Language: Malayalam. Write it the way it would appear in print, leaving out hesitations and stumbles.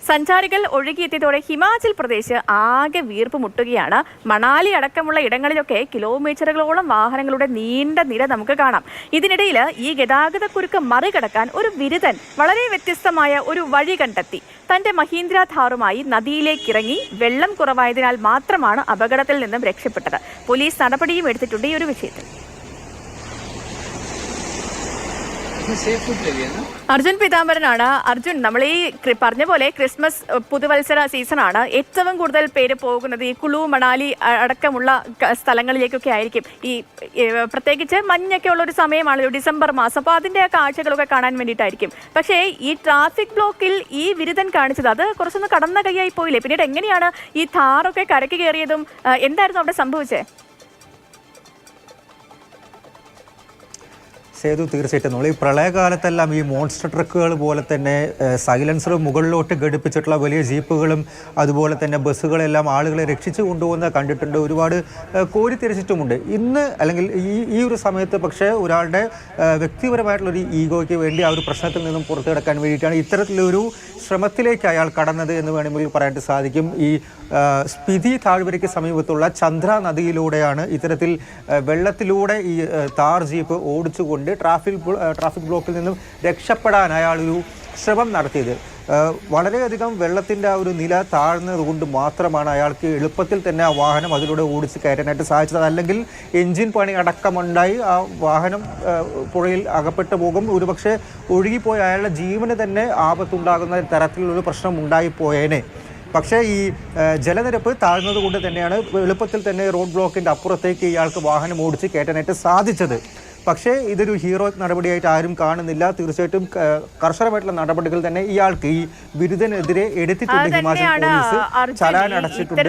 സഞ്ചാരികൾ ഒഴുകിയെത്തിയതോടെ ഹിമാചൽ പ്രദേശ് ആകെ വീർപ്പ് മുട്ടുകയാണ്. മണാലി അടക്കമുള്ള ഇടങ്ങളിലൊക്കെ കിലോമീറ്ററുകളോളം വാഹനങ്ങളുടെ നീണ്ട നിര നമുക്ക് കാണാം. ഇതിനിടയിൽ ഈ ഗതാഗതക്കുരുക്ക് മറികടക്കാൻ ഒരു ബിരുദൻ വളരെ വ്യത്യസ്തമായ ഒരു വഴി കണ്ടെത്തി. തന്റെ മഹീന്ദ്ര ഥാറുമായി നദിയിലേക്കിറങ്ങി വെള്ളം കുറവായതിനാൽ മാത്രമാണ് അപകടത്തിൽ നിന്നും രക്ഷപ്പെട്ടത്. പോലീസ് നടപടിയും എടുത്തിട്ടുണ്ട് ഈ ഒരു വിഷയത്തിൽ. അർജുൻ പീതാംബരനാണ്. അർജുൻ, നമ്മൾ ഈ പറഞ്ഞ പോലെ ക്രിസ്മസ് പുതുവത്സര സീസണാണ്. ഏറ്റവും കൂടുതൽ പേര് പോകുന്നത് ഈ കുളു മണാലി അടക്കമുള്ള സ്ഥലങ്ങളിലേക്കൊക്കെ ആയിരിക്കും. ഈ പ്രത്യേകിച്ച് മഞ്ഞൊക്കെ ഉള്ള ഒരു സമയമാണല്ലോ, ഡിസംബർ മാസം. അപ്പോൾ അതിൻ്റെ കാഴ്ചകളൊക്കെ കാണാൻ വേണ്ടിയിട്ടായിരിക്കും. പക്ഷേ ഈ ട്രാഫിക് ബ്ലോക്കിൽ ഈ ബിരുദൻ കാണിച്ചത് അത് കുറച്ചൊന്ന് കടന്ന കൈയായി പോയില്ലേ? പിന്നീട് എങ്ങനെയാണ് ഈ ഥാറൊക്കെ കരയ്ക്ക് കയറിയതും എന്തായിരുന്നു അവിടെ സംഭവിച്ചത്? സേതു, തീർച്ചയായിട്ടും നമ്മൾ ഈ പ്രളയകാലത്തെല്ലാം ഈ മോൺസ്റ്റർ ട്രക്കുകൾ പോലെ തന്നെ സൈലൻസർ മുകളിലോട്ട് ഘടിപ്പിച്ചിട്ടുള്ള വലിയ ജീപ്പുകളും അതുപോലെ തന്നെ ബസ്സുകളെല്ലാം ആളുകളെ രക്ഷിച്ചു കൊണ്ടുപോകുന്ന കണ്ടിട്ടുണ്ട്. ഒരുപാട് കോരിത്തിരിച്ചിട്ടുമുണ്ട്. ഇന്ന് അല്ലെങ്കിൽ ഈ ഒരു സമയത്ത് പക്ഷേ ഒരാളുടെ വ്യക്തിപരമായിട്ടുള്ളൊരു ഈഗോയ്ക്ക് വേണ്ടി ആ ഒരു പ്രശ്നത്തിൽ നിന്നും പുറത്തു കിടക്കാൻ വേണ്ടിയിട്ടാണ് ഇത്തരത്തിലൊരു ശ്രമത്തിലേക്ക് അയാൾ കടന്നത് എന്ന് വേണമെങ്കിൽ പറയാനായിട്ട് സാധിക്കും. ഈ സ്പിതി താഴ്വരയ്ക്ക് സമീപത്തുള്ള ചന്ദ്ര നദിയിലൂടെയാണ് ഇത്തരത്തിൽ വെള്ളത്തിലൂടെ ഈ താർ ജീപ്പ് ഓടിച്ചുകൊണ്ട് ട്രാഫിക് ബ്ലോക്കിൽ നിന്നും രക്ഷപ്പെടാൻ അയാളൊരു ശ്രമം നടത്തിയത്. വളരെയധികം വെള്ളത്തിൻ്റെ ആ ഒരു നില താഴ്ന്നതുകൊണ്ട് മാത്രമാണ് അയാൾക്ക് എളുപ്പത്തിൽ തന്നെ ആ വാഹനം അതിലൂടെ ഓടിച്ച് കയറ്റാനായിട്ട് സാധിച്ചത്. അല്ലെങ്കിൽ എൻജിൻ പണി അടക്കമുണ്ടായി ആ വാഹനം പുഴയിൽ അകപ്പെട്ടു പോകും. ഒരുപക്ഷെ ഒഴുകിപ്പോയി അയാളുടെ ജീവന് തന്നെ ആപത്തുണ്ടാകുന്ന തരത്തിലുള്ളൊരു പ്രശ്നം ഉണ്ടായിപ്പോയേനെ. പക്ഷേ ഈ ജലനിരപ്പ് താഴ്ന്നതുകൊണ്ട് തന്നെയാണ് എളുപ്പത്തിൽ തന്നെ റോഡ് ബ്ലോക്കിൻ്റെ അപ്പുറത്തേക്ക് ഇയാൾക്ക് വാഹനം ഓടിച്ച് കയറ്റാനായിട്ട് സാധിച്ചത്. പക്ഷേ ഇതൊരു ഹീറോയിക് നടപടിയായിട്ട് ആരും കാണുന്നില്ല. തീർച്ചയായിട്ടും കർശനമായിട്ടുള്ള നടപടികൾ തന്നെ ഇയാൾക്ക് ഈ ബിരുദനെതിരെ എടുത്തിട്ടുണ്ട്. ഹിമാചൽ പോലീസ് ചലാൻ അടച്ചിട്ടുണ്ട്.